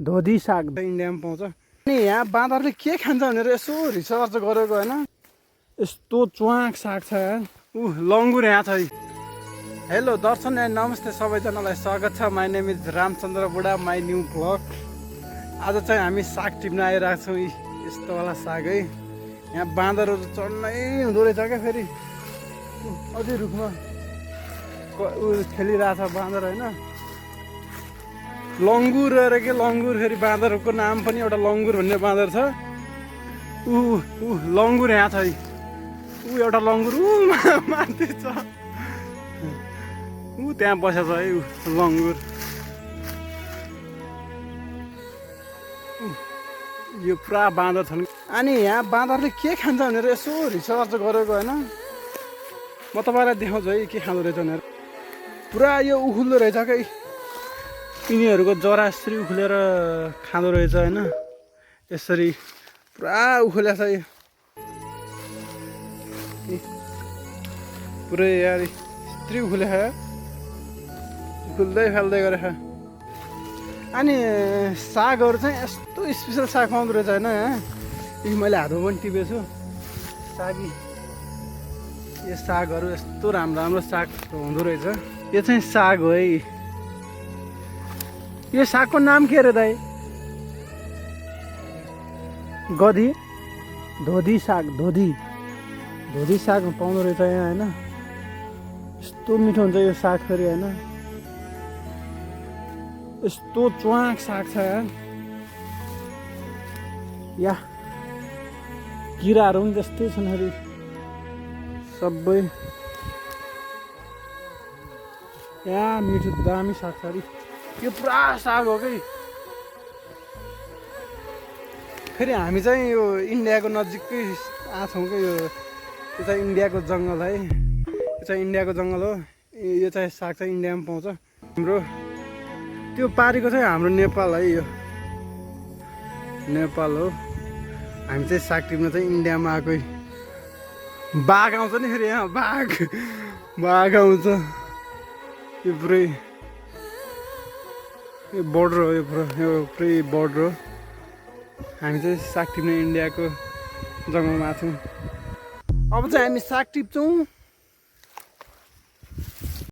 धोदी साग इन्डियामा पाउँछ। अनि यहाँ बाँदरले के खान्छ भनेर यसो रिसर्च गरेको होइन, यस्तो च्वाक साग छ यार। लङ्गुर यहाँ छ है। हेलो दर्शन एन्ड नमस्ते सबैजनालाई स्वागत छ। माई नेम इज रामचन्द्र बुढा, माई न्यू ब्लग। आज चाहिँ हामी साग टिप्न आइरहेको छौँ। यस्तोवाला साग है। यहाँ बाँदरहरू चढ्नै हुँदो रहेछ क्या। फेरि अझै रुखमा खेलिरहेछ बाँदर होइन। लङ्गुर अरे के लङ्गुर, फेरि बाँदरको नाम पनि एउटा लङ्गुर भन्ने बाँदर छ। लङ्गुर यहाँ छ है। एउटा लङ्गुर माथि छ, त्यहाँ बसेछ है लङ्गुर। यो पुरा बाँदर छन्। अनि यहाँ बाँदरले के खान्छ भनेर यसो रिसर्च गरेको होइन। म तपाईँलाई देखाउँछु है के खाँदो रहेछ भनेर। पुरा यो उखुल्दो रहेछ क्या। यिनीहरूको जरा यसरी उखुलेर खाँदो रहेछ होइन। यसरी पुरा उखुल्या छ यो पुरै यार। यस्तै उखुले खायो, उखुल्दै फाल्दै गरेछ। अनि सागहरू चाहिँ यस्तो स्पेसल साग पाउँदो रहेछ होइन। यहाँ मैले हातमा पनि टिपेको छु। सागी यो सागहरू यस्तो राम्रो राम्रो साग हुँदो रहेछ। यो चाहिँ साग हो है। यो सागको नाम के अरे दाइ? गधी धोदी साग। धोदी साग पाउँदो रहेछ यहाँ होइन। यस्तो मिठो हुन्छ यो साग फेरि होइन। यस्तो च्वाक साग छ यार। या किराहरू पनि त्यस्तै छन् फेरि सबै। या मिठो दामी साग छ अरे यो। पुरा साग हो कि। फेरि हामी चाहिँ यो इन्डियाको नजिकै आछौँ क्या। यो चाहिँ इन्डियाको जङ्गल है। यो चाहिँ इन्डियाको जङ्गल हो। यो चाहिँ साग चाहिँ इन्डियामा पाउँछ। हाम्रो त्यो पारिको चाहिँ हाम्रो नेपाल है। यो नेपाल हो। हामी चाहिँ साग टिप्न चाहिँ इन्डियामा आएकै। बाघ आउँछ नि फेरि यहाँ। बाघ आउँछ। यो पुरै यो बोर्डर हो। यो पुरै बोर्डर हो। हामी चाहिँ साग टिप्न इन्डियाको जङ्गलमा छौँ। अब चाहिँ हामी साग टिप्छौँ।